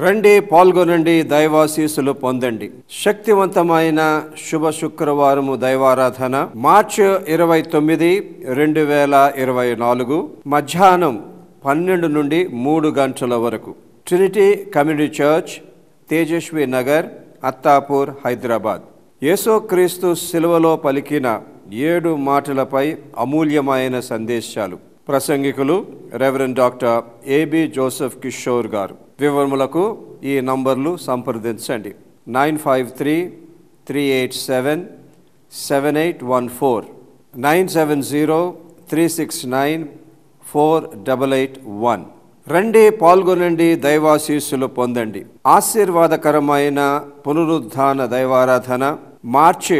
రండి, పాల్గొనండి, దైవాశీస్సులు పొందండి. శక్తివంతమైన శుభ శుక్రవారము దైవారాధన మార్చి 29, 2024 మధ్యాహ్నం 12 నుండి 3 గంటల వరకు Trinity Community Church, Tejaswi Nagar, Attapur, Hyderabad. యేసుక్రీస్తు సిలువలో పలికిన 7 మాటలపై అమూల్యమైన సందేశాలు. ప్రసంగికులు reverend doctor A B Joseph Kishore garu. వివరములకు ఈ నంబర్లు సంప్రదించండి. 953-387-7814, 970-369-4881. రండి, పాల్గొనండి, దైవాశీస్సులు పొందండి. ఆశీర్వాదకరమైన పునరుద్ధాన దైవారాధన మార్చి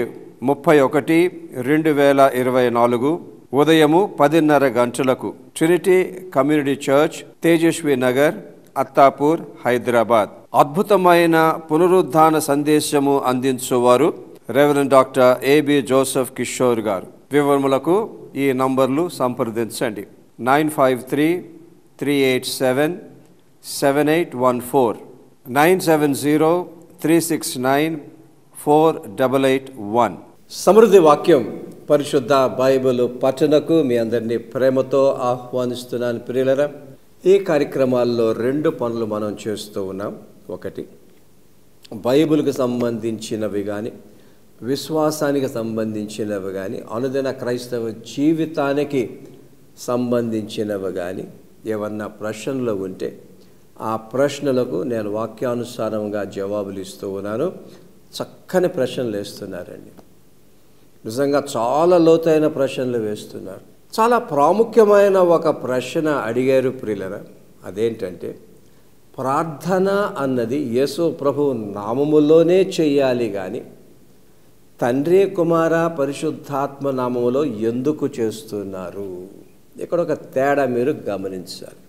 31, 2024 ఉదయము 10:30 గంటలకు Trinity Community Church, Tejaswi Nagar, Attapur, Hyderabad. అద్భుతమైన పునరుద్ధాన సందేశము అందించువారు reverend doctor A B Joseph Kishore garu. వివరములకు ఈ నంబర్లు సంప్రదించండి. 953-387-7814, 970-369-4881. సమృద్ధి వాక్యం పరిశుద్ధ బైబిల్ పఠనకు మీ అందరినీ ప్రేమతో ఆహ్వానిస్తున్నాను. ప్రియులరా, ఈ కార్యక్రమాల్లో 2 పనులు మనం చేస్తూ ఉన్నాం. ఒకటి, బైబిల్కి సంబంధించినవి కానీ, విశ్వాసానికి సంబంధించినవి కానీ, అనుదిన క్రైస్తవ జీవితానికి సంబంధించినవి కానీ ఏమన్నా ప్రశ్నలు ఉంటే ఆ ప్రశ్నలకు నేను వాక్యానుసారంగా జవాబులు ఇస్తూ ఉన్నాను. చక్కని ప్రశ్నలు వేస్తున్నారండి. నిజంగా చాలా లోతైన ప్రశ్నలు వేస్తున్నారు. చాలా ప్రాముఖ్యమైన ఒక ప్రశ్న అడిగారు ప్రియులరా. అదేంటంటే, ప్రార్థన అన్నది యేసు ప్రభు నామములోనే చెయ్యాలి కానీ తండ్రి, కుమార, పరిశుద్ధాత్మ నామములో ఎందుకు చేస్తున్నారు? ఇక్కడ ఒక తేడా మీరు గమనించాలి.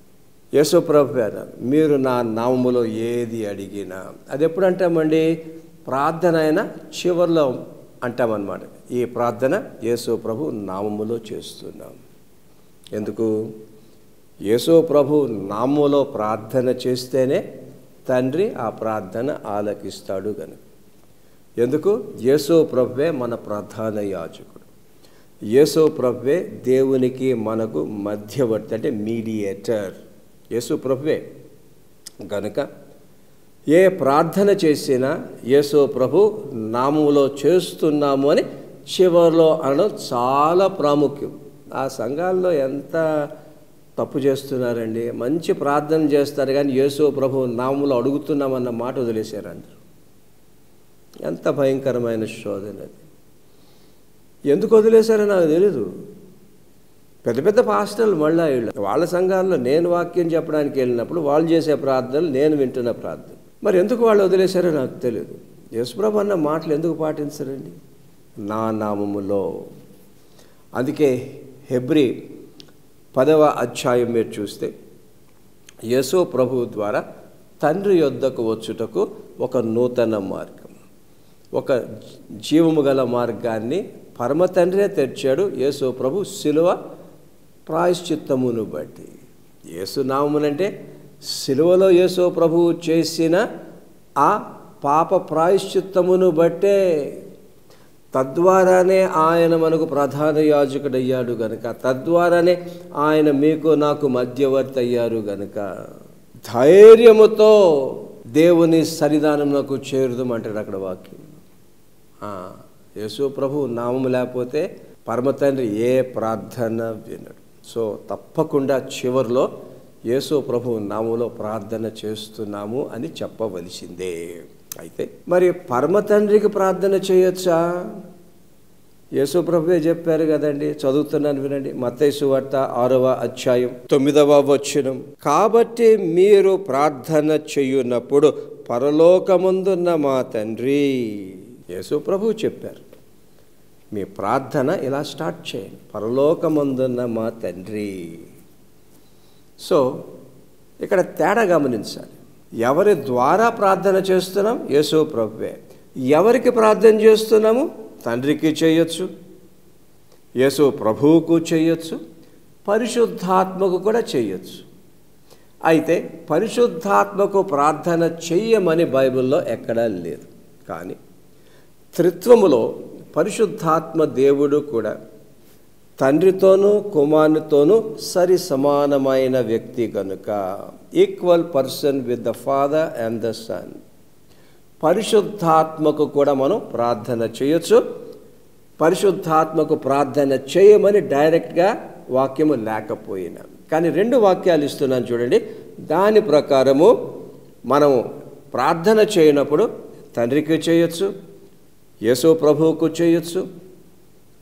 యేసు ప్రభు అన్నారు, మీరు నా నామములో ఏది అడిగినా. అది ఎప్పుడు అంటామండి? ప్రార్థన అయినా చివరిలో అంటామన్నమాట. ఈ ప్రార్థన యేసు ప్రభు నామములో చేస్తున్నాం. ఎందుకు? యేసు ప్రభు నామములో ప్రార్థన చేస్తేనే తండ్రి ఆ ప్రార్థన ఆలకిస్తాడు కనుక. ఎందుకు? యేసు ప్రభువే మన ప్రధాన యాజకుడు. యేసు ప్రభువే దేవునికి మనకు మధ్యవర్తి, అంటే మీడియేటర్. యేసు ప్రభువే కనుక ఏ ప్రార్థన చేసినా యేసు ప్రభు నామములో చేస్తున్నాము అని చివరిలో అనడం చాలా ప్రాముఖ్యం. ఆ సంఘాల్లో ఎంత తప్పు చేస్తున్నారండి. మంచి ప్రార్థన చేస్తారు కానీ యేసు ప్రభు నామములో అడుగుతున్నామన్న మాట వదిలేశారు అందరూ. ఎంత భయంకరమైన శోధన అది. ఎందుకు వదిలేశారో నాకు తెలీదు. పెద్ద పెద్ద పాస్టర్లు మళ్ళీ వాళ్ళ సంఘాల్లో నేను వాక్యం చెప్పడానికి వెళ్ళినప్పుడు వాళ్ళు చేసే ప్రార్థనలు నేను వింటున్న ప్రార్థన. మరి ఎందుకు వాళ్ళు వదిలేశారో నాకు తెలియదు. యేసుప్రభు అన్న మాటలు ఎందుకు పాటించరండి? నా నామములో. అందుకే హెబ్రీ 10వ అధ్యాయం మీరు చూస్తే యేసు ప్రభు ద్వారా తండ్రి యొద్దకు వచ్చుటకు ఒక నూతన మార్గం, ఒక జీవము గల మార్గాన్ని పరమ తండ్రే తెచ్చాడు యేసు ప్రభు శిలువ ప్రాయశ్చిత్తమును బట్టి. యేసు నామమునంటే శిలువలో యేసు ప్రభువు చేసిన ఆ పాప ప్రాయశ్చిత్తమును బట్టే, తద్వారానే ఆయన మనకు ప్రధాన యాజకుడయ్యాడు గనుక, తద్వారానే ఆయన మీకు నాకు మధ్యవర్తి అయ్యారు గనుక ధైర్యముతో దేవుని సన్నిధానమునకు చేరుదామంటాడు అక్కడ వాక్యం. యేసు ప్రభు నామము లేకపోతే పరమ తండ్రి ఏ ప్రార్థన వినడు. సో తప్పకుండా చివరిలో యేసు ప్రభు నామములో ప్రార్థన చేస్తున్నాము అని చెప్పవలసిందే. అయితే మరి పరమ తండ్రికి ప్రార్థన చేయొచ్చా? యేసు ప్రభువే చెప్పారు కదండి. చదువుతున్నాను వినండి. మత్తయి సువార్త 6వ అధ్యాయం 9వ వచనం. కాబట్టి మీరు ప్రార్థన చేయునప్పుడు పరలోకమందున్న మా తండ్రి. యేసు ప్రభువు చెప్పారు, మీ ప్రార్థన ఇలా స్టార్ట్ చేయండి, పరలోకమందున్న మా తండ్రి. సో ఇక్కడ తేడా గమనించాలి. ఎవరి ద్వారా ప్రార్థన చేస్తున్నాం? యేసు ప్రభువే. ఎవరికి ప్రార్థన చేస్తున్నాము? తండ్రికి చేయొచ్చు, యేసు ప్రభువుకు చేయొచ్చు, పరిశుద్ధాత్మకు కూడా చేయొచ్చు. అయితే పరిశుద్ధాత్మకు ప్రార్థన చెయ్యమని బైబిల్లో ఎక్కడా లేదు. కానీ త్రిత్వములో పరిశుద్ధాత్మ దేవుడు కూడా తండ్రితోనూ కుమారునితోనూ సరి సమానమైన వ్యక్తి కనుక, equal person with the father and the son. పరిశుద్ధాత్మకు కూడా మనం ప్రార్థన చేయొచ్చు. పరిశుద్ధాత్మకు ప్రార్థన చేయమని డైరెక్ట్గా వాక్యము లేకపోయినా కానీ 2 వాక్యాలు ఇస్తున్నాను చూడండి. దాని ప్రకారము మనము ప్రార్థన చేయనప్పుడు తండ్రికి చేయొచ్చు, యేసు ప్రభువుకు చేయొచ్చు,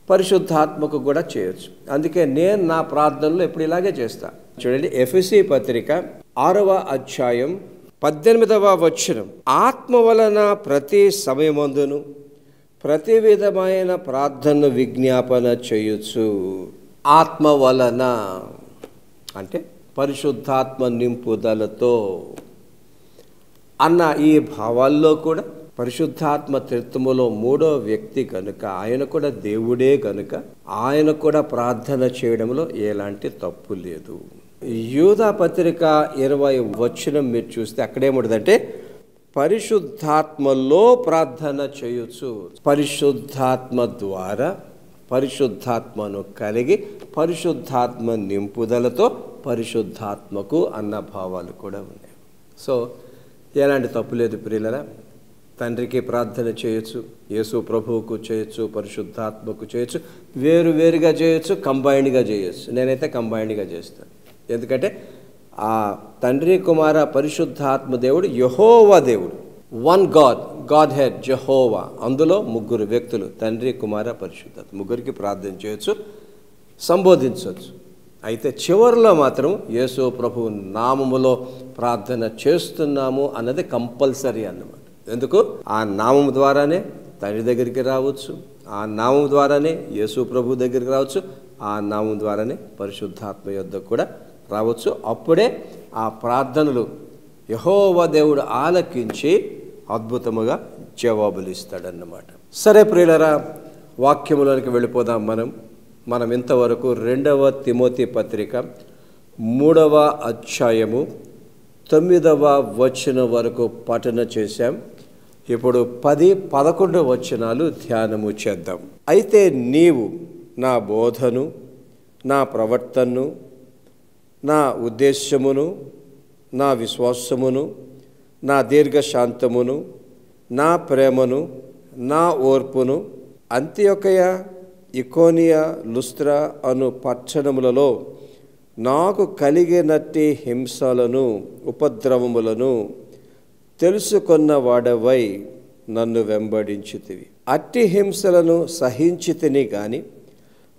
పరిశుద్ధాత్మకు కూడా చేయొచ్చు. అందుకే నేను నా ప్రార్థనలో ఎప్పుడు ఇలాగే చేస్తాను. చూడండి, ఎఫెసీ పత్రిక 6వ అధ్యాయం 18వ వచనం, ఆత్మ వలన ప్రతి సమయమందును ప్రతి విధమైన ప్రార్థన విజ్ఞాపన చేయొచ్చు. ఆత్మ వలన అంటే పరిశుద్ధాత్మ నింపుదలతో అన్న ఈ భావాల్లో కూడా పరిశుద్ధాత్మ త్రిత్వములో 3వ వ్యక్తి కనుక, ఆయన కూడా దేవుడే కనుక ఆయన కూడా ప్రార్థన చేయడంలో ఎలాంటి తప్పు లేదు. యూదా పత్రిక 20వ వచనం మీరు చూస్తే అక్కడేముంటుందంటే పరిశుద్ధాత్మలో ప్రార్థన చేయొచ్చు. పరిశుద్ధాత్మ ద్వారా పరిశుద్ధాత్మను కలిగి పరిశుద్ధాత్మ నింపుదలతో పరిశుద్ధాత్మకు అన్న భావాలు కూడా ఉన్నాయి. సో ఎలాంటి తప్పు లేదు ప్రియులారా. తండ్రికి ప్రార్థన చేయొచ్చు, యేసు ప్రభువుకు చేయొచ్చు, పరిశుద్ధాత్మకు చేయొచ్చు, వేరుగా చేయొచ్చు, కంబైన్డ్గా చేయొచ్చు. నేనైతే కంబైన్డ్గా చేస్తాను. ఎందుకంటే ఆ తండ్రి కుమార పరిశుద్ధాత్మ దేవుడు యెహోవా దేవుడు, వన్ గాడ్ హెడ్ జెహోవా. అందులో 3 వ్యక్తులు, తండ్రి కుమార పరిశుద్ధాత్మ, 3కి ప్రార్థన చేయొచ్చు, సంబోధించవచ్చు. అయితే చివరిలో మాత్రం యేసు ప్రభు నామములో ప్రార్థన చేస్తున్నాము అన్నది కంపల్సరీ అన్నమాట. ఎందుకు? ఆ నామము ద్వారానే తండ్రి దగ్గరికి రావచ్చు, ఆ నామం ద్వారానే యేసు ప్రభు దగ్గరికి రావచ్చు, ఆ నామం ద్వారానే పరిశుద్ధాత్మ యొద్దకు కూడా రావచ్చు. అప్పుడే ఆ ప్రార్థనలు యెహోవా దేవుడు ఆలకించి అద్భుతముగా జవాబులు ఇస్తాడన్నమాట. సరే ప్రియులరా, వాక్యములోనికి వెళ్ళిపోదాం. మనం ఇంతవరకు 2వ తిమోతి పత్రిక 3వ అధ్యాయము 9వ వచనం వరకు పఠన చేశాం. ఇప్పుడు 10, 11 వచనాలు ధ్యానము చేద్దాం. అయితే నీవు నా బోధను, నా ప్రవర్తనను, నా ఉద్దేశ్యమును, నా విశ్వాసమును, నా దీర్ఘశాంతమును, నా ప్రేమను, నా ఓర్పును అంతియొకయ, ఇకోనియా, లుస్త్రా అను పట్టణములలో నాకు కలిగినట్టి హింసలను, ఉపద్రవములను తెలుసుకొన్న వాడవై నన్ను వెంబడించితివి. అట్టి హింసలను సహించితిని గాని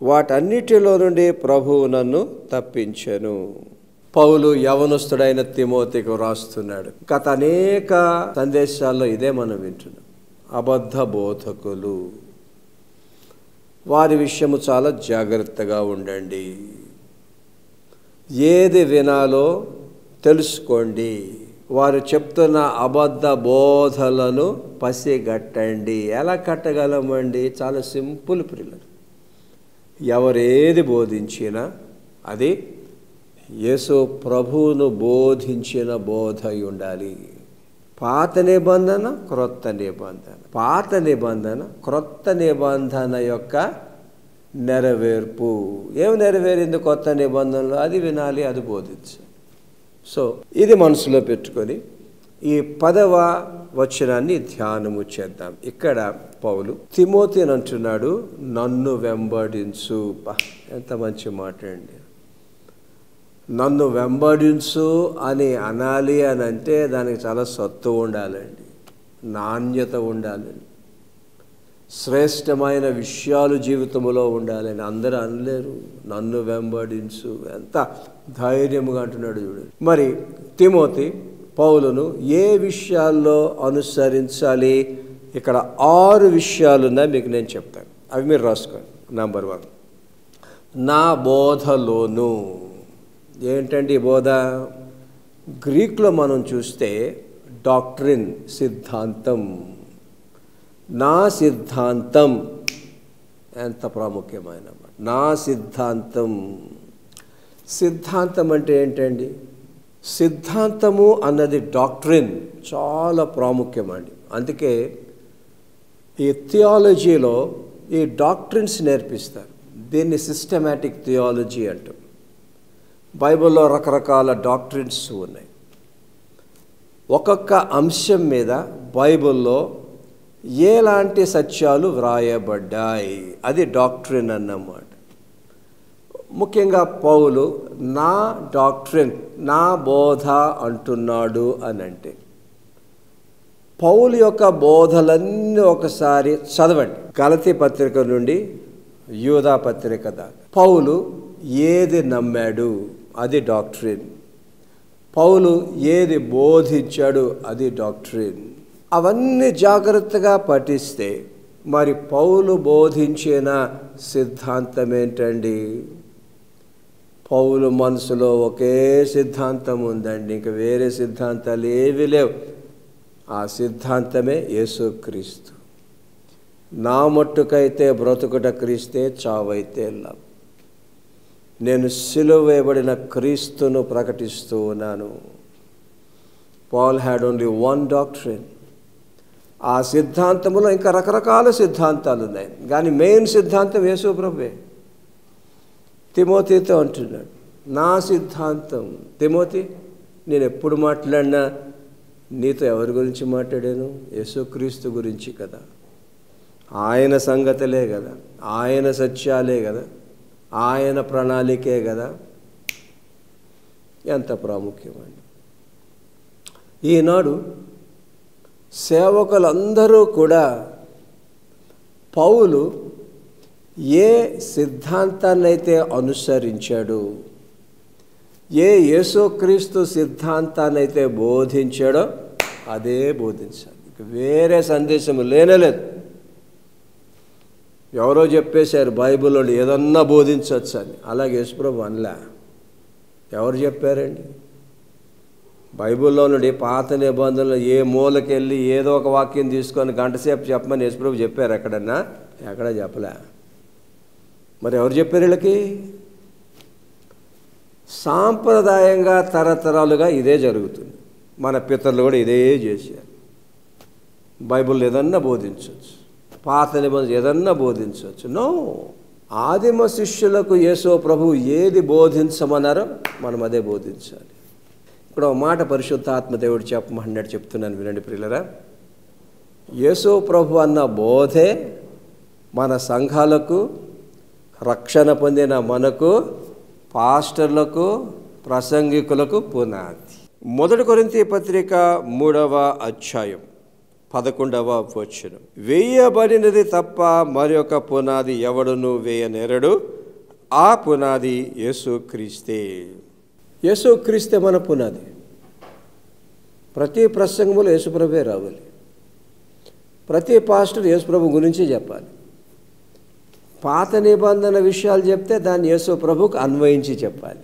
వాటన్నిటిలో నుండి ప్రభువు నన్ను తప్పించెను. పౌలు యవనస్తుడైన తిమోతికి రాస్తున్నాడు. గత అనేక సందేశాల్లో ఇదే మనం వింటున్నాం. అబద్ధ బోధకులు, వారి విషయము చాలా జాగ్రత్తగా ఉండండి. ఏది వినాలో తెలుసుకోండి. వారు చెప్తున్న అబద్ధ బోధలను పసిగట్టండి. ఎలా కట్టగలమండి? చాలా సింపుల్ ప్రియులు. ఎవరేది బోధించినా అది యేసు ప్రభువును బోధించిన బోధ ఉండాలి. పాత నిబంధన, క్రొత్త నిబంధన. పాత నిబంధన క్రొత్త నిబంధన యొక్క నెరవేర్పు. ఏమి నెరవేరింది కొత్త నిబంధనలో? అది వినాలి, అది బోధించాలి. సో ఇది మనసులో పెట్టుకొని ఈ 10వ వచనాన్ని ధ్యానము చేద్దాం. ఇక్కడ పౌలు తిమోతిని అంటున్నాడు, నన్ను వెంబడించు. ఎంత మంచి మాట అండి. నన్ను వెంబడించు అని అనాలి అని అంటే దానికి చాలా సత్తు ఉండాలండి, నాణ్యత ఉండాలండి, శ్రేష్టమైన విషయాలు జీవితంలో ఉండాలని. అందరూ అనలేరు నన్ను వెంబడించు. ఎంత ధైర్యముగా అంటున్నాడు చూడండి. మరి తిమోతి పౌలును ఏ విషయాల్లో అనుసరించాలి? ఇక్కడ 6 విషయాలున్నాయి, మీకు నేను చెప్తాను. అవి మీరు రాసుకోండి. నంబర్ 1, నా బోధలోను. ఏంటండి బోధ? గ్రీక్లో మనం చూస్తే డాక్ట్రిన్, సిద్ధాంతం. నా సిద్ధాంతం ఎంత ప్రాముఖ్యమైన మాట. నా సిద్ధాంతం. సిద్ధాంతం అంటే ఏంటండి? సిద్ధాంతము అన్నది డాక్ట్రిన్ చాలా ప్రాముఖ్యమండి. అందుకే ఈ థియాలజీలో ఈ డాక్ట్రిన్స్ నేర్పిస్తారు. దీన్ని సిస్టమాటిక్ థియాలజీ అంటాం. బైబిల్లో రకరకాల డాక్ట్రిన్స్ ఉన్నాయి. ఒక్కొక్క అంశం మీద బైబిల్లో ఎలాంటి సత్యాలు వ్రాయబడ్డాయి, అది డాక్ట్రిన్ అన్నమాట. ముఖ్యంగా పౌలు నా డాక్ట్రిన్, నా బోధ అంటున్నాడు అని అంటే పౌలు యొక్క బోధలన్నీ ఒకసారి చదవండి. గలతీ పత్రిక నుండి యూదా పత్రిక దాకా పౌలు ఏది నమ్మాడు అది డాక్ట్రిన్, పౌలు ఏది బోధించాడు అది డాక్ట్రిన్. అవన్నీ జాగ్రత్తగా పఠిస్తే మరి పౌలు బోధించిన సిద్ధాంతం ఏంటండి? పౌలు మనసులో ఒకే సిద్ధాంతం ఉందండి, ఇంక వేరే సిద్ధాంతాలు ఏవి లేవు. ఆ సిద్ధాంతమే యేసుక్రీస్తు. నా మట్టుకైతే బ్రతుకుట క్రీస్తే, చావైతే లాభం. నేను సిలువ వేయబడిన క్రీస్తును ప్రకటిస్తూ ఉన్నాను. Paul had only one doctrine. ఆ సిద్ధాంతంలో ఇంకా రకరకాల సిద్ధాంతాలు ఉన్నాయి, కానీ మెయిన్ సిద్ధాంతం యేసు ప్రభువే. తిమోతితో అంటున్నాడు, నా సిద్ధాంతం. తిమోతి, నేను ఎప్పుడు మాట్లాడినా నీతో ఎవరి గురించి మాట్లాడాను? యేసుక్రీస్తు గురించి కదా, ఆయన సంగతులే కదా, ఆయన సత్యాలే కదా, ఆయన ప్రణాళికే కదా. ఎంత ప్రాముఖ్యమండి. ఈనాడు సేవకులందరూ కూడా పౌలు ఏ సిద్ధాంతాన్నైతే అనుసరించాడు, ఏ యేసుక్రీస్తు సిద్ధాంతాన్నైతే బోధించాడో అదే బోధించాలి. వేరే సందేశం లేనేలేదు. ఎవరో చెప్పేశారు బైబిల్లో ఏదన్నా బోధించవచ్చు అని, అలాగే యేసుప్రభు అనలా. ఎవరు చెప్పారండి? బైబిల్లో నుండి పాత నిబంధనలు ఏ మూలకెళ్ళి ఏదో ఒక వాక్యం తీసుకొని గంటసేపు చెప్పమని యేసుప్రభు చెప్పారు ఎక్కడన్నా? ఎక్కడ చెప్పలే. మరి ఎవరు చెప్పారు వీళ్ళకి? సాంప్రదాయంగా తరతరాలుగా ఇదే జరుగుతుంది. మన పితరులు కూడా ఇదే చేశారు. బైబిల్ ఏదన్నా బోధించవచ్చు, పాత నిబంధన ఏదన్నా బోధించవచ్చు. నో, ఆదిమ శిష్యులకు యేసు ప్రభువు ఏది బోధించమన్నారో మనం అదే బోధించాలి. ఇక్కడ ఒక మాట పరిశుద్ధాత్మ దేవుడు చెప్పమన్నాడు, చెప్తున్నాను వినండి ప్రియులరా. యేసు ప్రభు అన్న బోధే మన సంఘాలకు, రక్షణ పొందిన మనకు, పాస్టర్లకు, ప్రసంగికులకు పునాది. 1 కొరింథీ పత్రిక 3వ అధ్యాయం 11వ వచనం, వేయబడినది తప్ప మరి ఒక పునాది ఎవడును వేయనేరడు, ఆ పునాది యేసుక్రీస్తే. యేసుక్రీస్తే మన పునాది. ప్రతి ప్రసంగంలో యేసుప్రభువే రావాలి. ప్రతి పాస్టర్ యేసుప్రభు గురించి చెప్పాలి. పాత నిబంధన విషయాలు చెప్తే దాన్ని యేసు ప్రభుకు అన్వయించి చెప్పాలి.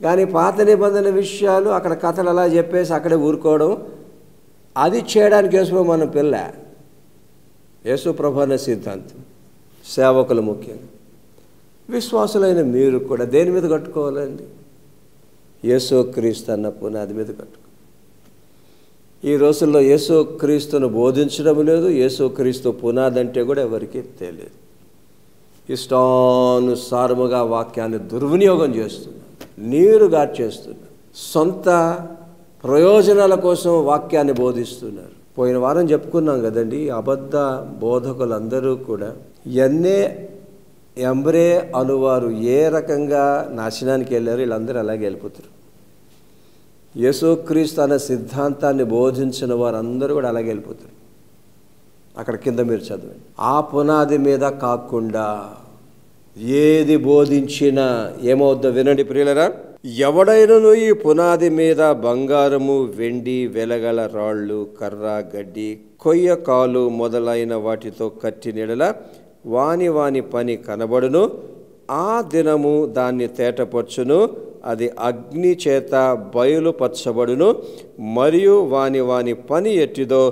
కానీ పాత నిబంధన విషయాలు అక్కడ కథలు అలా చెప్పేసి అక్కడే ఊరుకోవడం, అది చేయడానికి యేసు ప్రభు మన పిల్ల. యేసు ప్రభు అనే సిద్ధాంతం సేవకులు ముఖ్యంగా, విశ్వాసులైన మీరు కూడా దేని మీద కట్టుకోవాలండి? యేసుక్రీస్తు అన్న పునాది మీద కట్టుకో. ఈ రోజుల్లో యేసుక్రీస్తును బోధించడం లేదు, యేసుక్రీస్తు పునాది అంటే కూడా ఎవరికీ తెలియదు. ఇష్టానుసారముగా వాక్యాన్ని దుర్వినియోగం చేస్తున్నారు, నీరుగా చేస్తున్నారు, సొంత ప్రయోజనాల కోసం వాక్యాన్ని బోధిస్తున్నారు. పోయిన వారం చెప్పుకున్నాం కదండి, అబద్ధ బోధకులందరూ కూడా ఎంబ్రే అనువారు ఏ రకంగా నాశనానికి వెళ్ళారు, వీళ్ళందరూ అలాగే వెళ్ళిపోతారు. యేసుక్రీస్తు అనే సిద్ధాంతాన్ని బోధించిన వారందరూ కూడా అలాగే వెళ్ళిపోతారు. అక్కడ కింద మీరు చదవండి. ఆ పునాది మీద కాకుండా ఏది బోధించినా ఏమవుద్దో వినండి ప్రియులరా. ఎవడైనను ఈ పునాది మీద బంగారము, వెండి, వెలగల రాళ్ళు, కర్ర, గడ్డి, కొయ్య కాలు మొదలైన వాటితో కట్టిన యెడల వాని వాని పని కనబడును, ఆ దినము దాన్ని తేటపరచును, అది అగ్ని చేత బయలుపరచబడును, మరియు వాని వాని పని ఎట్టిదో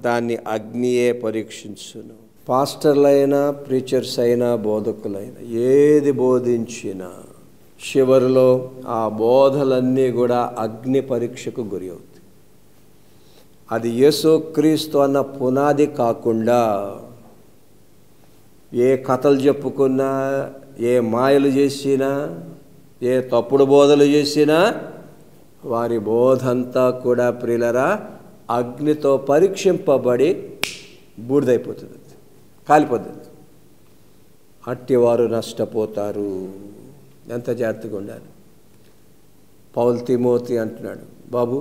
దాన్ని అగ్నియే పరీక్షించును. పాస్టర్లైనా, ప్రీచర్స్ అయినా, బోధకులైనా ఏది బోధించినా చివరిలో ఆ బోధలన్నీ కూడా అగ్ని పరీక్షకు గురి అవుతాయి. అది యేసుక్రీస్తు అన్న పునాది కాకుండా ఏ కథలు చెప్పుకున్నా, ఏ మాయలు చేసినా, ఏ తప్పుడు బోధలు చేసినా వారి బోధంతా కూడా ప్రియులరా అగ్నితో పరీక్షింపబడి బూడిదైపోతుంది, కాలిపోతుంది. అట్టివారు నష్టపోతారు. ఎంత జాగ్రత్తగా ఉండాలి. పౌలు తిమోతి అంటున్నాడు, బాబు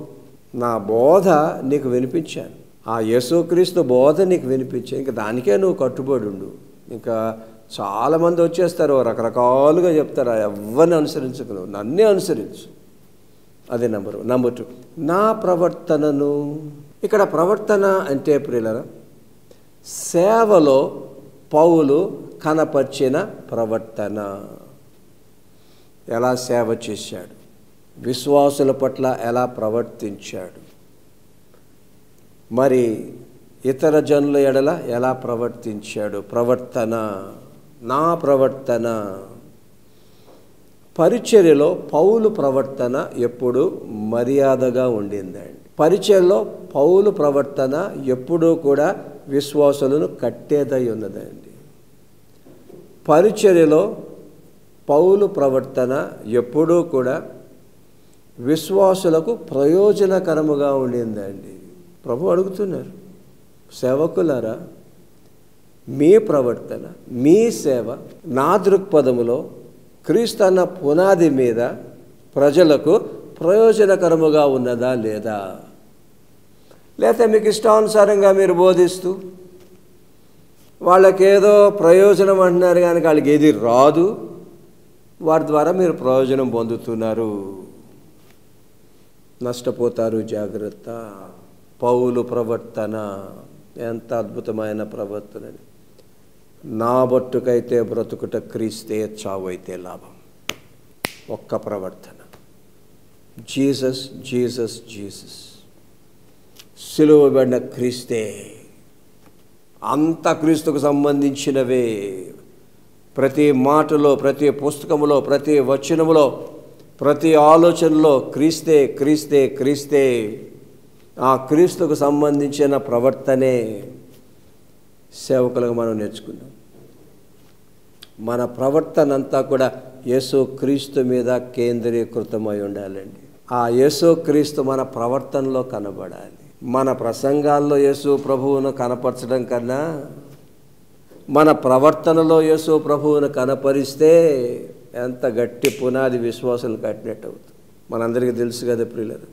నా బోధ నీకు వినిపించాను, ఆ యేసుక్రీస్తు బోధ నీకు వినిపించాను, ఇంకా దానికే నువ్వు కట్టుబడి ఉండు. ఇంకా చాలామంది వచ్చేస్తారు, రకరకాలుగా చెప్తారు, ఎవరిని అనుసరించకు, నువ్వు నన్నే అనుసరించు. అదే నెంబర్ 2. నా ప్రవర్తనను, ఇక్కడ ప్రవర్తన అంటే ప్రియులరా సేవలో పౌలు కనపరిచిన ప్రవర్తన. ఎలా సేవ చేశాడు, విశ్వాసుల పట్ల ఎలా ప్రవర్తించాడు, మరి ఇతర జనుల ఎడల ఎలా ప్రవర్తించాడు. ప్రవర్తన, నా ప్రవర్తన. పరిచర్యలో పౌలు ప్రవర్తన ఎప్పుడు మర్యాదగా ఉండిందండి. పరిచర్యలో పౌలు ప్రవర్తన ఎప్పుడూ కూడా విశ్వాసులను కట్టేదై ఉన్నదండి. పరిచర్యలో పౌలు ప్రవర్తన ఎప్పుడూ కూడా విశ్వాసులకు ప్రయోజనకరముగా ఉండిందండి. ప్రభు అడుగుతున్నారు, సేవకులారా మీ ప్రవర్తన, మీ సేవ నా దృక్పథములో క్రీస్తు అన్న పునాది మీద ప్రజలకు ప్రయోజనకరముగా ఉన్నదా లేదా? లేకపోతే మీకు ఇష్టానుసారంగా మీరు బోధిస్తూ వాళ్ళకేదో ప్రయోజనం అంటున్నారు కానీ వాళ్ళకి ఏది రాదు, వారి ద్వారా మీరు ప్రయోజనం పొందుతున్నారు, నష్టపోతారు. జాగ్రత్త. పౌలు ప్రవర్తన ఎంత అద్భుతమైన ప్రవర్తన. నా బట్టుకైతే బ్రతుకుట క్రీస్తే, చావైతే లాభం. ఒక్క ప్రవర్తన, జీసస్ జీసస్ జీసస్. సిలువబడిన క్రీస్తే, అంత క్రీస్తుకు సంబంధించినవే. ప్రతి మాటలో, ప్రతి పుస్తకములో, ప్రతి వచనములో, ప్రతి ఆలోచనలో క్రీస్తే క్రీస్తే క్రీస్తే. ఆ క్రీస్తుకు సంబంధించిన ప్రవర్తనే సేవకులకు మనం నేర్చుకుందాం. మన ప్రవర్తన అంతా కూడా యేసు క్రీస్తు మీద కేంద్రీకృతమై ఉండాలండి. ఆ యేసు క్రీస్తు మన ప్రవర్తనలో కనబడాలి. మన ప్రసంగాల్లో యేసు ప్రభువును కనపరచడం కన్నా మన ప్రవర్తనలో యేసు ప్రభువును కనపరిస్తే ఎంత గట్టి పునాది విశ్వాసాలు కట్టినట్టు అవుతుంది. మనందరికీ తెలుసు కదా ప్రియులారా,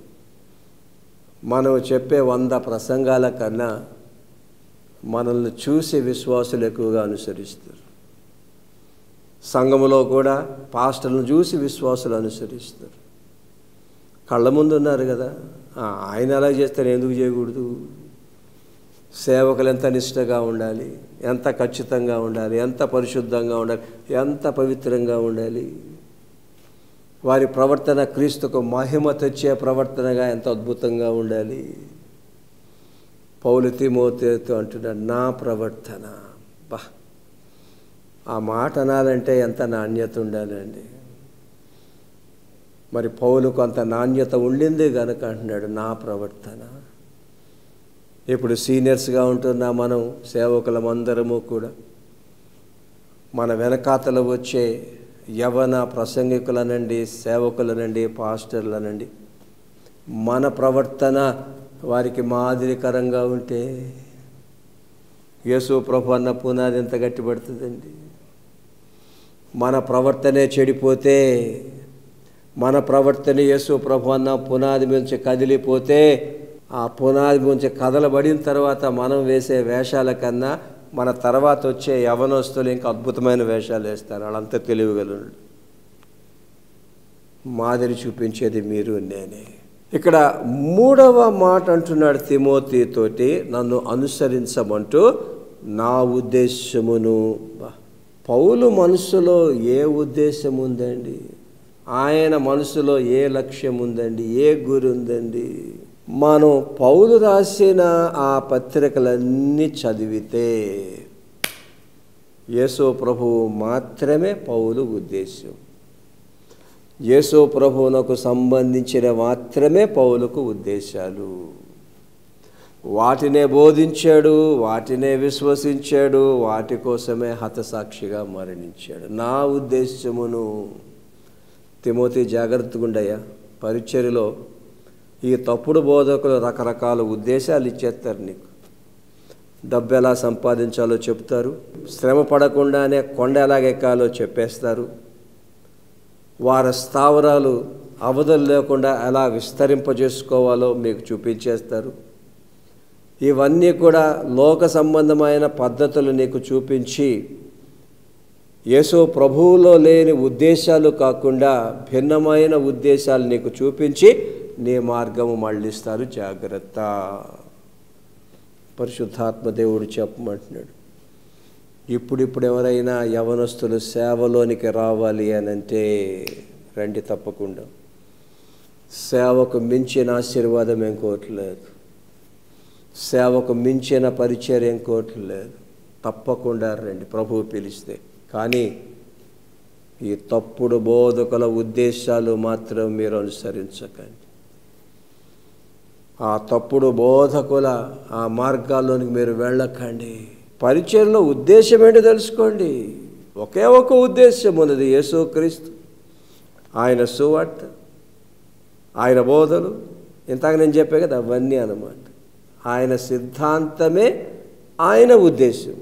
మనం చెప్పే 100 ప్రసంగాల కన్నా మనల్ని చూసి విశ్వాసులు ఎక్కువగా అనుసరిస్తారు. సంఘములో కూడా పాస్టర్లను చూసి విశ్వాసులు అనుసరిస్తారు. కళ్ళ ముందు ఉన్నారు కదా, ఆయన అలా చేస్తే నేను ఎందుకు చేయకూడదు? సేవకులు ఎంత నిష్ఠగా ఉండాలి, ఎంత ఖచ్చితంగా ఉండాలి, ఎంత పరిశుద్ధంగా ఉండాలి, ఎంత పవిత్రంగా ఉండాలి. వారి ప్రవర్తన క్రీస్తుకు మహిమ తెచ్చే ప్రవర్తనగా ఎంత అద్భుతంగా ఉండాలి. పౌలు తిమోతితో అంటున్నాడు, నా ప్రవర్తన. బా, ఆ మాట అనాలంటే ఎంత నాణ్యత ఉండాలండి. మరి పౌలుకు అంత నాణ్యత ఉండింది కనుక అంటున్నాడు నా ప్రవర్తన. ఇప్పుడు సీనియర్స్గా ఉంటున్న మనం సేవకులమందరము కూడా మన వెనకాతలు వచ్చే యవన ప్రసంగికులనండి, సేవకులనండి, పాస్టర్లనండి, మన ప్రవర్తన వారికి మాదిరికరంగా ఉంటే యేసు ప్రభు అన్న పునాది ఎంత గట్టిపడుతుందండి. మన ప్రవర్తనే చెడిపోతే, మన ప్రవర్తన యేసు ప్రభు అన్న పునాది నుంచి కదిలిపోతే, ఆ పునాది నుంచి కదలబడిన తర్వాత మనం వేసే వేషాల కన్నా మన తర్వాత వచ్చే యవనస్తులు ఇంకా అద్భుతమైన వేషాలు వేస్తారు. వాళ్ళంతా తెలివిగలరు. మాదిరి చూపించేది మీరు నేనే. ఇక్కడ 3వ మాట అంటున్నాడు తిమోతితోటి, నన్ను అనుసరించమంటూ నా ఉద్దేశమును. పౌలు మనసులో ఏ ఉద్దేశం ఉందండి? ఆయన మనసులో ఏ లక్ష్యం ఉందండి? ఏ గురి ఉందండి? మనం పౌలు రాసిన ఆ పత్రికలన్నీ చదివితే యేసు ప్రభువు మాత్రమే పౌలు ఉద్దేశం. యేసు ప్రభువునకు సంబంధించిన మాత్రమే పౌలుకు ఉద్దేశాలు. వాటినే బోధించాడు, వాటినే విశ్వసించాడు, వాటి కోసమే హతసాక్షిగా మరణించాడు. నా ఉద్దేశమును తిమోతి జాగ్రత్తగా ఉండయ్యా. పరిచర్యలో ఈ తప్పుడు బోధకులు రకరకాల ఉద్దేశాలు ఇచ్చేస్తారు. నీకు డబ్బు ఎలా సంపాదించాలో చెప్తారు, శ్రమ పడకుండానే కొండ ఎలాగెక్కాలో చెప్పేస్తారు, వారి స్థావరాలు అవధులు లేకుండా ఎలా విస్తరింపజేసుకోవాలో మీకు చూపించేస్తారు. ఇవన్నీ కూడా లోక సంబంధమైన పద్ధతులు నీకు చూపించి యేసు ప్రభువులో లేని ఉద్దేశాలు కాకుండా భిన్నమైన ఉద్దేశాలు నీకు చూపించి నీ మార్గము మళ్ళిస్తారు. జాగ్రత్త. పరిశుద్ధాత్మ దేవుడు చెప్పమంటున్నాడు, ఇప్పుడిప్పుడు ఎవరైనా యవనస్తులు సేవలోనికి రావాలి అని అంటే రండి తప్పకుండా. సేవకు మించిన ఆశీర్వాదం ఇంకోట్లేదు, సేవకు మించిన పరిచర్య ఇంకోట్లేదు. తప్పకుండా రండి ప్రభువు పిలిస్తే. కానీ ఈ తప్పుడు బోధకుల ఉద్దేశాలు మాత్రం మీరు అనుసరించకండి. ఆ తప్పుడు బోధకుల ఆ మార్గాల్లోనికి మీరు వెళ్ళకండి. పరిచర్యలో ఉద్దేశం ఏంటో తెలుసుకోండి. ఒకే ఒక ఉద్దేశం ఉన్నది, యేసుక్రీస్తు, ఆయన సువార్త, ఆయన బోధలు. ఇంతకు నేను చెప్పే కదా అవన్నీ అన్నమాట. ఆయన సిద్ధాంతమే ఆయన ఉద్దేశం.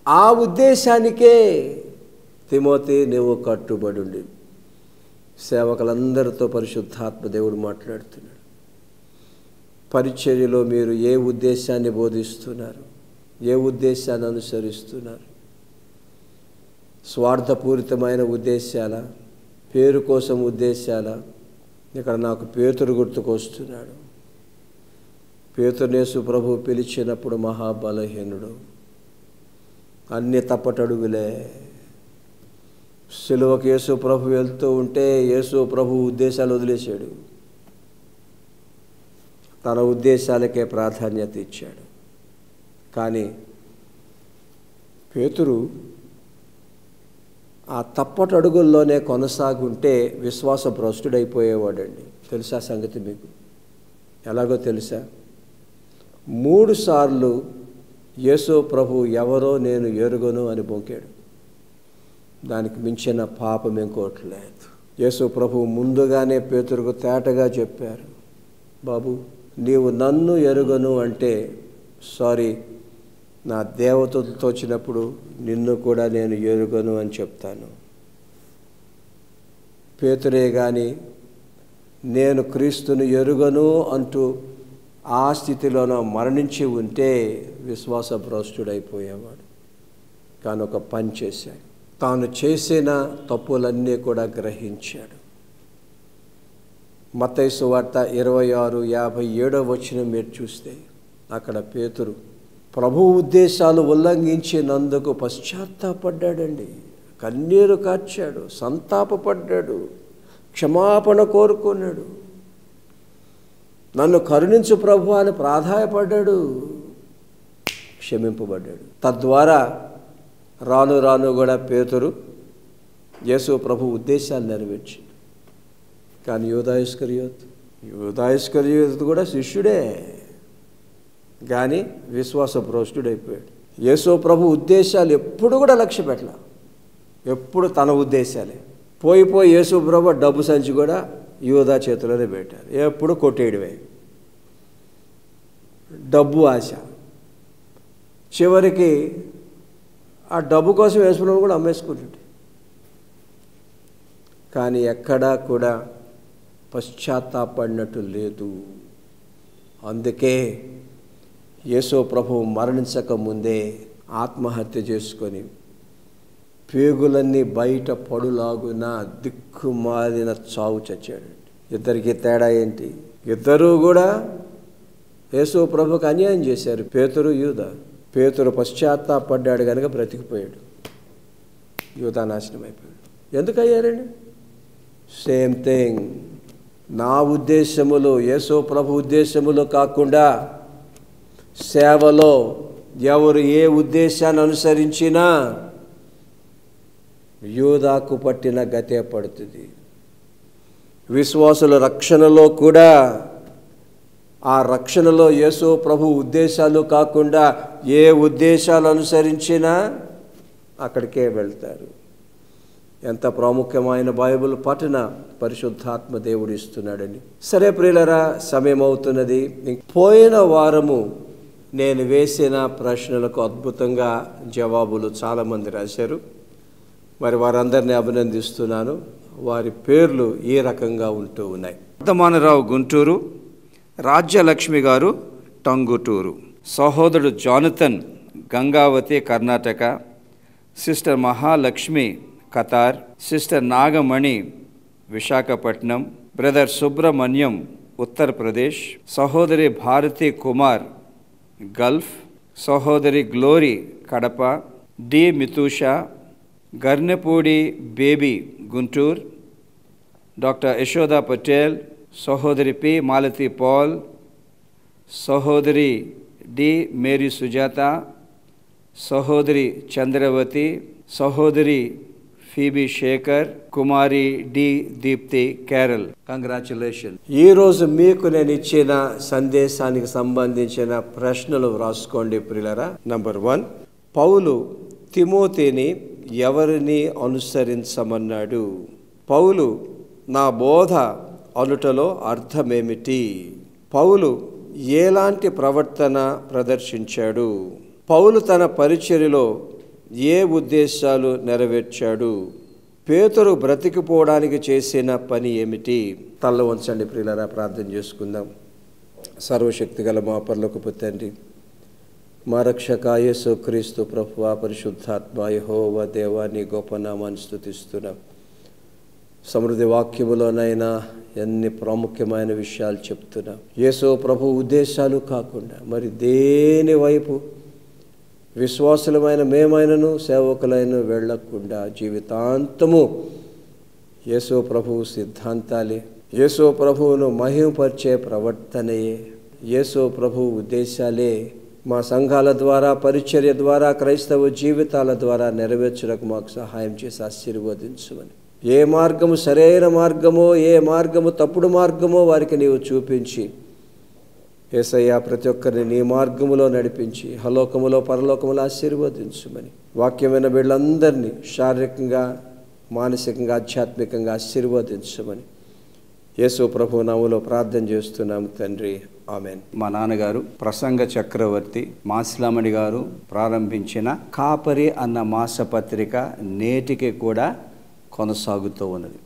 ఆ ఉద్దేశానికే తిమోతి నువ్వు కట్టుబడి ఉండి. సేవకులందరితో పరిశుద్ధాత్మ దేవుడు మాట్లాడుతున్నాడు. పరిచర్యలో మీరు ఏ ఉద్దేశాన్ని బోధిస్తున్నారు, ఏ ఉద్దేశాన్ని అనుసరిస్తున్నారు? స్వార్థపూరితమైన ఉద్దేశాల, పేరు కోసం ఉద్దేశాల? ఇక్కడ నాకు పేతురు గుర్తుకొస్తున్నాడు. పేతురునేసు ప్రభు పిలిచినప్పుడు మహాబలహీనుడు, అన్ని తప్పటడుగులే. సిలువకు యేసు ప్రభు వెళ్తూ ఉంటే యేసు ప్రభు ఉద్దేశాలు వదిలేశాడు, తన ఉద్దేశాలకే ప్రాధాన్యత ఇచ్చాడు. కానీ పేతురు ఆ తప్పటడుగుల్లోనే కొనసాగుంటే విశ్వాసభ్రష్టుడైపోయేవాడండి. తెలుసా సంగతి మీకు? ఎలాగో తెలుసా? 3 సార్లు యేసు ప్రభు ఎవరో నేను ఎరుగను అని బొంకాడు. దానికి మించిన పాపం ఇంకోట్లేదు. యేసు ప్రభు ముందుగానే పేతురుకు తేటగా చెప్పారు, బాబు నీవు నన్ను ఎరుగను అంటే సారీ, నా దేవతలతో వచ్చినప్పుడు నిన్ను కూడా నేను ఎరుగను అని చెప్తాను. పేతురే కానీ నేను క్రీస్తును ఎరుగను అంటూ ఆ స్థితిలోనో మరణించి ఉంటే విశ్వాసభ్రష్టుడైపోయేవాడు. కానీ ఒక పని చేశాడు, తాను చేసిన తప్పులన్నీ కూడా గ్రహించాడు. మత్తయి సువార్త 26:57 మీరు చూస్తే అక్కడ పేతురు ప్రభు ఉద్దేశాలు ఉల్లంఘించినందుకు పశ్చాత్తాపడ్డాడండి. కన్నీరు కార్చాడు, సంతాపపడ్డాడు, క్షమాపణ కోరుకున్నాడు. నన్ను కరుణించు ప్రభు అని ప్రాధాయపడ్డాడు, క్షమింపబడ్డాడు. తద్వారా రాను రాను కూడా పేతురు యేసు ప్రభు ఉద్దేశాలు నెరవేర్చింది. కానీ యూదా ఇస్కరియోతు కూడా శిష్యుడే, కానీ విశ్వాసభ్రష్టుడైపోయాడు. యేసు ప్రభు ఉద్దేశాలు ఎప్పుడు కూడా లక్ష్య పెట్టలే, ఎప్పుడు తన ఉద్దేశాలే. పోయి యేసు ప్రభు డబ్బు సంచి కూడా యూదా చేతిలోనే పెట్టారు. ఎప్పుడు కొట్టేయడమే, డబ్బు ఆశ. చివరికి ఆ డబ్బు కోసం యేసుప్రభు కూడా అమ్మేసుకుంటుంటే, కానీ ఎక్కడా కూడా పశ్చాత్తాపడినట్టు లేదు. అందుకే యేసు ప్రభు మరణించక ముందే ఆత్మహత్య చేసుకొని పేగులన్నీ బయట పడులాగున దిక్కుమాలిన చావు చచ్చాడు. ఇద్దరికి తేడా ఏంటి? ఇద్దరూ కూడా యేసు ప్రభుకు అన్యాయం చేశారు, పేతురు యూదా. పేతురు పశ్చాత్తాపడ్డాడు కనుక బ్రతికిపోయాడు, యూదా నాశనం అయిపోయాడు. ఎందుకు అయ్యారండి? Same thing. నా ఉద్దేశములు యేసు ప్రభు ఉద్దేశములు కాకుండా సేవలో ఎవరు ఏ ఉద్దేశాన్ని అనుసరించినా యూదాకు పట్టిన గతే పడుతుంది. విశ్వాసుల రక్షణలో కూడా ఆ రక్షణలో యేసు ప్రభు ఉద్దేశాలు కాకుండా ఏ ఉద్దేశాలు అనుసరించినా అక్కడికే వెళ్తారు. ఎంత ప్రాముఖ్యమైన బైబిల్ పఠన పరిశుద్ధాత్మ దేవుడు ఇస్తున్నాడని. సరే ప్రియులరా, సమయం అవుతున్నది. పోయిన వారము నేను వేసిన ప్రశ్నలకు అద్భుతంగా జవాబులు చాలామంది రాశారు. మరి వారందరినీ అభినందిస్తున్నాను. వారి పేర్లు ఈ రకంగా ఉంటూ ఉన్నాయి. వర్ధమానరావు గుంటూరు, రాజ్యలక్ష్మి గారు టంగుటూరు, సహోదరుడు Jonathan Gangavathi Karnataka, sister Mahalakshmi Qatar, sister Nagamani Visakhapatnam, brother Subrahmanyam Uttar Pradesh, సహోదరి భారతి కుమార్ గల్ఫ్, సహోదరి Glory Kadapa, D Mithusha, Garnapudi baby Guntur, doctor Yashoda Patel, సహోదరి పి మాలతి పాల్, సహోదరి డి మేరీ సుజాత, సహోదరి చంద్రవతి, సహోదరి ఫీబీ శేఖర్, కుమారి డి దీప్తి కేరళ్. కంగ్రాచులేషన్. ఈరోజు మీకు నేను ఇచ్చిన సందేశానికి సంబంధించిన ప్రశ్నలు రాసుకోండి ప్రియులరా. నంబర్ 1, పౌలు తిమోతిని ఎవరిని అనుసరించమన్నాడు? పౌలు నా బోధ అనుటలో అర్థమేమిటి? పౌలు ఎలాంటి ప్రవర్తన ప్రదర్శించాడు? పౌలు తన పరిచర్యలో ఏ ఉద్దేశాలు నెరవేర్చాడు? పేతురు బ్రతికిపోవడానికి చేసిన పని ఏమిటి? తల్ల వంచండి ప్రియులారా, ప్రార్థన చేసుకుందాం. సర్వశక్తిగల మా పరలోకపు తండ్రి, మా రక్షక యేసు క్రీస్తు ప్రభువా, పరిశుద్ధాత్మ యెహోవా దేవా, నీ గొప్ప నామాన్ని స్తుతిస్తున్నాం. సమృద్ధి వాక్యములోనైనా ఎన్ని ప్రాముఖ్యమైన విషయాలు చెప్తున్నాం. యేసు ప్రభు ఉద్దేశాలు కాకుండా మరి దేని వైపు విశ్వాసులమైన మేమైనను సేవకులైన వెళ్ళకుండా జీవితాంతము యేసు ప్రభువు సిద్ధాంతాలే, యేసు ప్రభువును మహిమపరిచే ప్రవర్తనయే, యేసు ప్రభు ఉద్దేశాలే మా సంఘాల ద్వారా, పరిచర్య ద్వారా, క్రైస్తవ జీవితాల ద్వారా నెరవేర్చడానికి మాకు సహాయం చేసి ఆశీర్వదించమని. ఏ మార్గము సరైన మార్గమో, ఏ మార్గము తప్పుడు మార్గమో వారికి నీవు చూపించి యేసయ్య ప్రతి ఒక్కరిని నీ మార్గములో నడిపించి హలోకములో పరలోకములో ఆశీర్వదించుమని. వాక్యమైన వీళ్ళందరినీ శారీరకంగా, మానసికంగా, ఆధ్యాత్మికంగా ఆశీర్వదించమని యేసు ప్రభు నామములో ప్రార్థన చేస్తున్నాము తండ్రి, ఆమెన్. మా నాన్నగారు ప్రసంగ చక్రవర్తి మాసిలామణి గారు ప్రారంభించిన కాపరి అన్న మాసపత్రిక నేటికి కూడా కొనసాగుతూ ఉన్నది.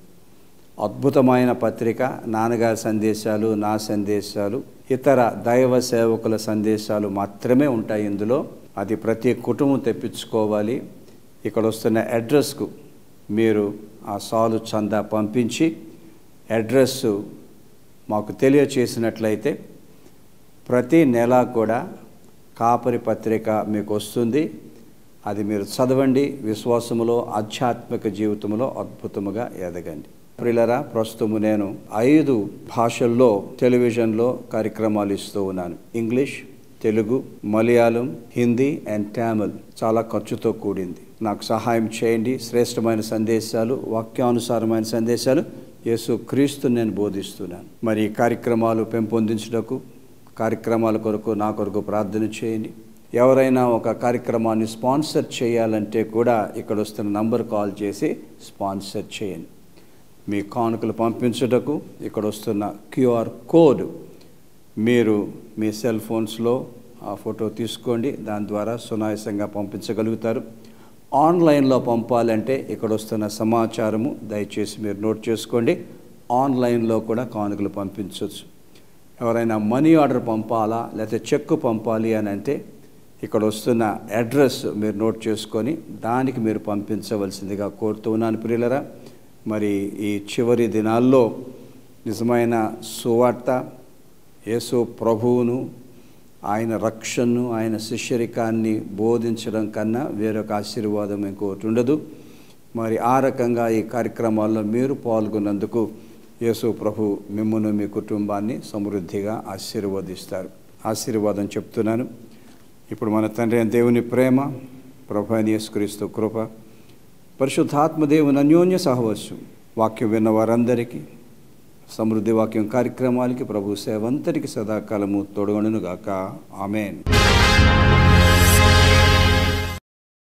అద్భుతమైన పత్రిక. నాన్నగారి సందేశాలు, నా సందేశాలు, ఇతర దైవ సేవకుల సందేశాలు మాత్రమే ఉంటాయి ఇందులో. అది ప్రతి కుటుంబం తెప్పించుకోవాలి. ఇక్కడ వస్తున్న అడ్రస్కు మీరు ఆ సాలు చందా పంపించి అడ్రస్ మాకు తెలియచేసినట్లయితే ప్రతి నెల కూడా కాపరి పత్రిక మీకు వస్తుంది. అది మీరు చదవండి. విశ్వాసములో, ఆధ్యాత్మిక జీవితంలో అద్భుతముగా ఎదగండి. ప్రియులారా, ప్రస్తుతము నేను 5 భాషల్లో టెలివిజన్లో కార్యక్రమాలు ఇస్తూ ఉన్నాను. English, Telugu, Malayalam, Hindi and Tamil. చాలా ఖర్చుతో కూడింది. నాకు సహాయం చేయండి. శ్రేష్టమైన సందేశాలు, వాక్యానుసారమైన సందేశాలు యేసు క్రీస్తు నేను బోధిస్తున్నాను. మరి ఈ కార్యక్రమాలు పెంపొందించుటకు, కార్యక్రమాల కొరకు నా కొరకు ప్రార్థన చేయండి. ఎవరైనా ఒక కార్యక్రమాన్ని స్పాన్సర్ చేయాలంటే కూడా ఇక్కడ వస్తున్న నంబర్ కాల్ చేసి స్పాన్సర్ చేయండి. మీ కానుకలు పంపించుటకు ఇక్కడ వస్తున్న QR కోడ్ మీరు మీ సెల్ ఫోన్స్లో ఆ ఫోటో తీసుకోండి. దాని ద్వారా సునాయాసంగా పంపించగలుగుతారు. ఆన్లైన్లో పంపాలంటే ఇక్కడ వస్తున్న సమాచారము దయచేసి మీరు నోట్ చేసుకోండి. ఆన్లైన్లో కూడా కానుకలు పంపించవచ్చు. ఎవరైనా మనీ ఆర్డర్ పంపాలా లేకపోతే చెక్కు పంపాలి అని అంటే ఇక్కడ వస్తున్న అడ్రస్ మీరు నోట్ చేసుకొని దానికి మీరు పంపించవలసిందిగా కోరుతూ ఉన్నాను. ప్రియులరా, మరి ఈ చివరి దినాల్లో నిజమైన సువార్త, యేసు ప్రభువును, ఆయన రక్షణను, ఆయన శిష్యరికాన్ని బోధించడం కన్నా వేరొక ఆశీర్వాదం ఇంకోటి ఉండదు. మరి ఆ రకంగా ఈ కార్యక్రమాల్లో మీరు పాల్గొన్నందుకు యేసు ప్రభు మిమ్మును, మీ కుటుంబాన్ని సమృద్ధిగా ఆశీర్వదిస్తారు. ఆశీర్వాదం చెప్తున్నాను. ఇప్పుడు మన తండ్రి అయిన దేవుని ప్రేమ, ప్రభు అయిన యేసుక్రీస్తు కృప, పరిశుద్ధాత్మదేవుని అన్యోన్య సహవాసం వాక్యం విన్న వారందరికీ, సమృద్ధి వాక్యం కార్యక్రమాలకి, ప్రభు సేవంతటికి సదాకాలము తోడుగొనుగాక. ఆమెన్.